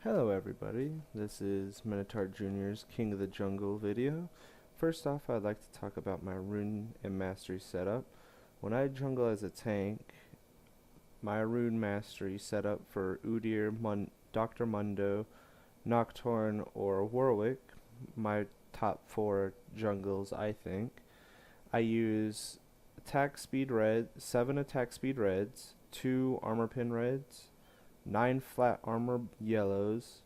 Hello everybody, this is Minotaur Jr.'s King of the Jungle video. First off, I'd like to talk about my rune and mastery setup. When I jungle as a tank, my rune mastery setup for Udyr, Dr. Mundo, Nocturne, or Warwick, my top 4 jungles I think, I use attack speed red, 7 attack speed reds, 2 armor pin reds, 9 flat armor yellows,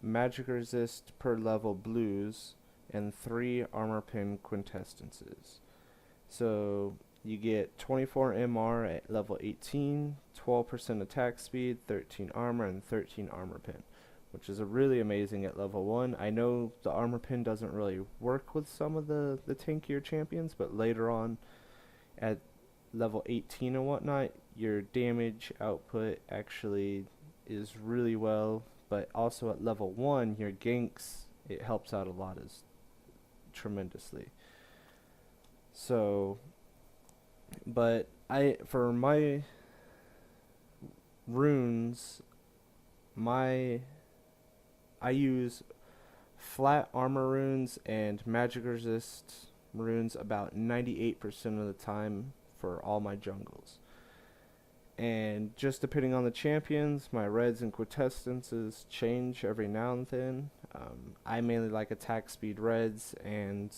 magic resist per level blues, and 3 armor pin quintessences. So you get 24 MR at level 18, 12% attack speed, 13 armor, and 13 armor pin, which is really amazing at level 1. I know the armor pin doesn't really work with some of the tankier champions, but later on at level 18 and whatnot, your damage output actually is really well, but also at level 1, your ganks, it helps out a lot as tremendously. So, but for my runes, I use flat armor runes and magic resist runes about 98% of the time for all my jungles. And just depending on the champions, my reds and quintessences change every now and then. I mainly like attack speed reds and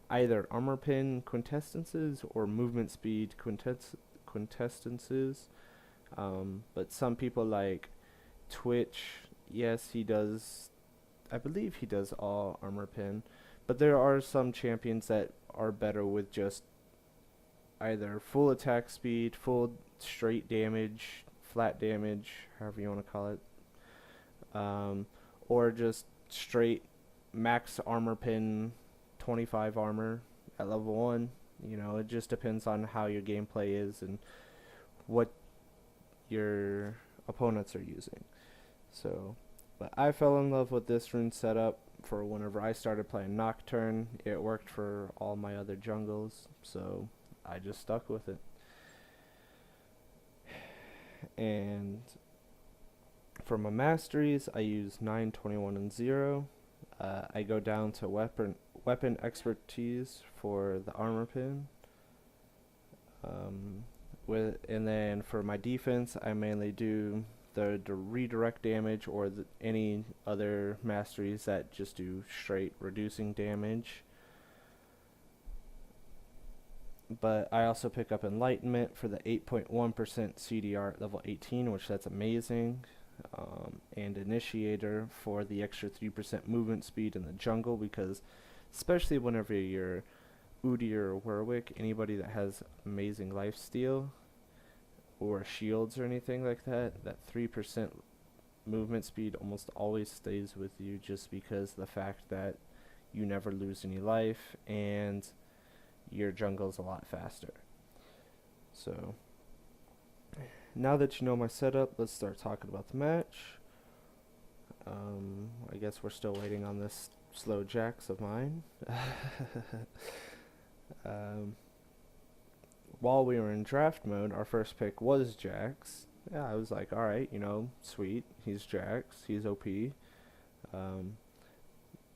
either armor pin quintessences or movement speed quintessences. But some people like Twitch. Yes, he does. I believe he does all armor pin. But there are some champions that are better with just either full attack speed, full straight damage, flat damage, however you want to call it, or just straight max armor pin, 25 armor at level 1. You know, it just depends on how your gameplay is and what your opponents are using. So, but I fell in love with this rune setup for whenever I started playing Nocturne. It worked for all my other jungles, so I just stuck with it. And for my masteries, I use 9, 21, and 0. I go down to weapon expertise for the armor pin. And then for my defense, I mainly do the redirect damage or any other masteries that just do straight reducing damage. But I also pick up Enlightenment for the 8.1% CDR at level 18, which that's amazing. And Initiator for the extra 3% movement speed in the jungle, because especially whenever you're Udyr or Warwick, anybody that has amazing lifesteal or shields or anything like that, that 3% movement speed almost always stays with you, just because of the fact that you never lose any life and your jungle's a lot faster. So now that you know my setup, let's start talking about the match. I guess we're still waiting on this slow Jax of mine. While we were in draft mode, our first pick was Jax. Yeah, I was like, alright, you know, sweet, he's Jax, he's OP.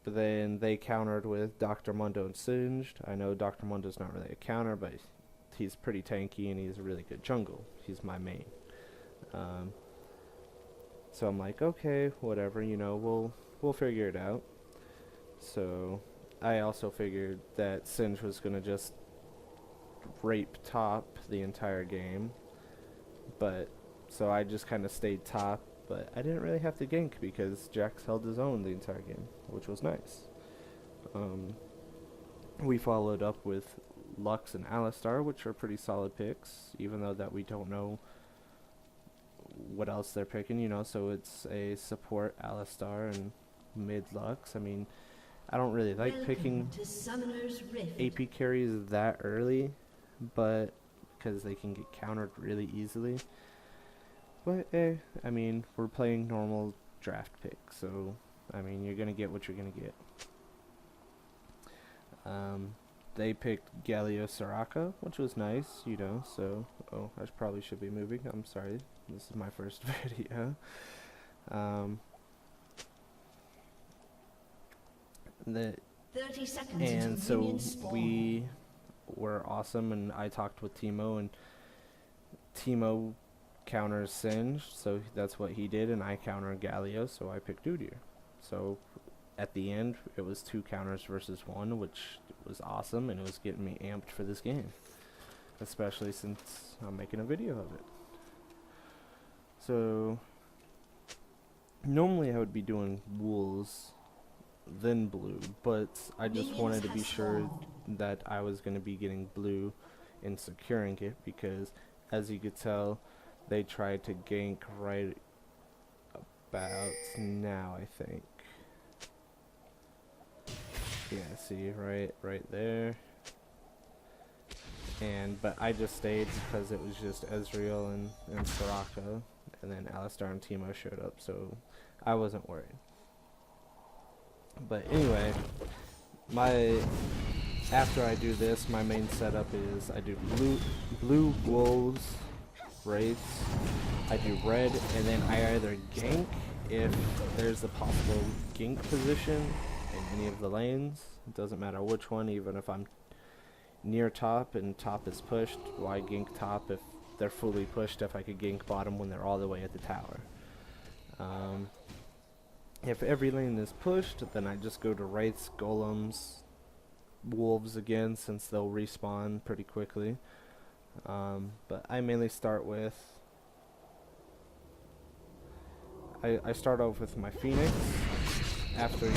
But then they countered with Dr. Mundo and Singed. I know Dr. Mundo's not really a counter, but he's pretty tanky and he's a really good jungle. He's my main. So I'm like, okay, whatever, you know, we'll figure it out. So I also figured that Singed was gonna just rape top the entire game, but so I just kind of stayed top. But I didn't really have to gank because Jax held his own the entire game, which was nice. We followed up with Lux and Alistar, which are pretty solid picks, even though that we don't know what else they're picking, you know, so it's a support Alistar and mid Lux. I mean, I don't really like picking AP carries that early, but because they can get countered really easily. But I mean, we're playing normal draft picks, so I mean, you're gonna get what you're gonna get. They picked Galio Soraka, which was nice, you know. So, I probably should be moving. I'm sorry, this is my first video. The 30 seconds and until so minions spawn. we were awesome, and I talked with Timo, and Timo counters Singe, so that's what he did, and I countered Galio, so I picked Udyr. So at the end, it was 2 counters versus 1, which was awesome, and it was getting me amped for this game, especially since I'm making a video of it. So normally I would be doing wolves, then blue, but I just wanted to be sure that I was going to be getting blue and securing it, because as you could tell, they tried to gank right about now, I think. Yeah, see, right there. But I just stayed because it was just Ezreal and Soraka, and then Alistar and Timo showed up, so I wasn't worried. But anyway, after I do this, my main setup is I do blue wolves, wraiths, I do red, and then I either gank if there's a possible gank position in any of the lanes. It doesn't matter which one, even if I'm near top and top is pushed, why gank top if they're fully pushed, if I could gank bottom when they're all the way at the tower. If every lane is pushed, then I just go to wraiths, golems, wolves again, since they'll respawn pretty quickly. But I mainly start with I start off with my Phoenix. After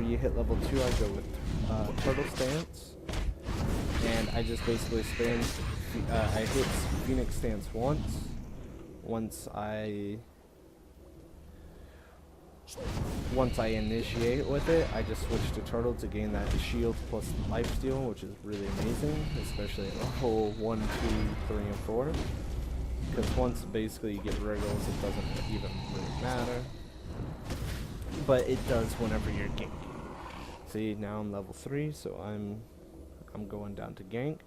you hit level 2, I go with Turtle Stance, and I just basically spam. I hit Phoenix Stance once. Once I initiate with it, I just switch to Turtle to gain that shield plus lifesteal, which is really amazing, especially at level 1, 2, 3, and 4. Because once basically you get Wriggles, it doesn't even really matter. But it does whenever you're ganking. See, now I'm level 3, so I'm going down to gank.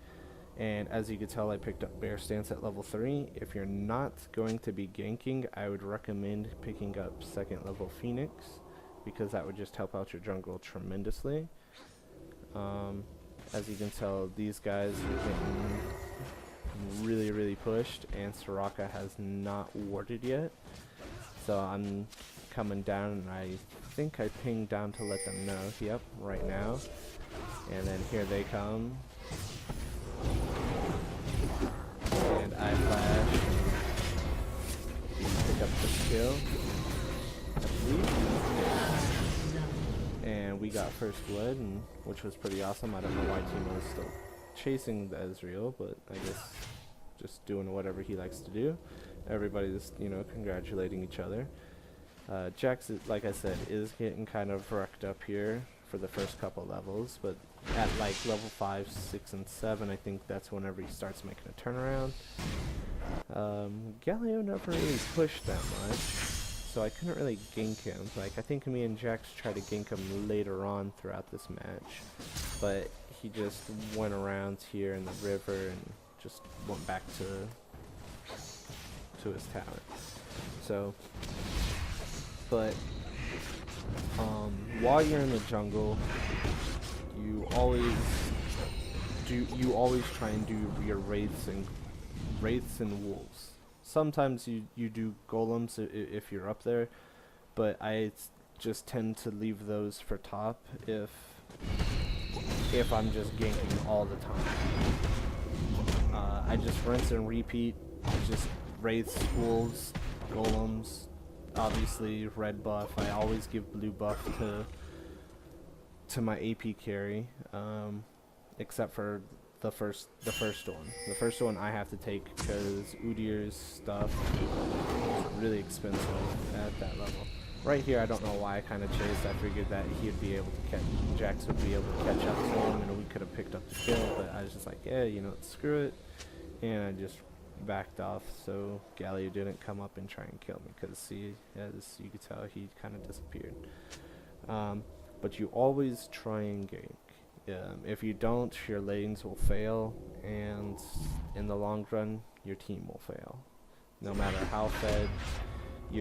And as you can tell, I picked up Bear Stance at level 3. If you're not going to be ganking, I would recommend picking up 2nd level Phoenix, because that would just help out your jungle tremendously. As you can tell, these guys are getting really pushed, and Soraka has not warded yet. So I'm coming down, and I think I pinged down to let them know. Yep, right now. And then here they come. And I flash and pick up the kill, I believe. And we got first blood, which was pretty awesome. I don't know why Timo is still chasing the Ezreal, but I guess just doing whatever he likes to do. Everybody's, congratulating each other. Jax, like I said, is getting kind of wrecked up here for the first couple levels, but at like level 5, 6, and 7, I think that's whenever he starts making a turnaround. Galio never really pushed that much, so I couldn't really gank him. Like, I think me and Jax tried to gank him later on throughout this match, but he just went around here in the river and just went back to his tower. So, but while you're in the jungle, you always try and do your wraiths and wolves. Sometimes you do golems if you're up there, but I just tend to leave those for top if I'm just ganking all the time. I just rinse and repeat, just wraiths, wolves, golems. Obviously red buff. I always give blue buff to my AP carry, except for the first one. The first one I have to take because Udyr's stuff is really expensive at that level. Right here, I don't know why I kind of chased. I figured that he'd be able to Jax would be able to catch up to him, and we could have picked up the kill. But I was just like, yeah, screw it, and I just backed off so Galio didn't come up and try and kill me, because see, as you could tell, he kind of disappeared. But you always try and gank. If you don't, your lanes will fail, and in the long run, your team will fail. No matter how fed,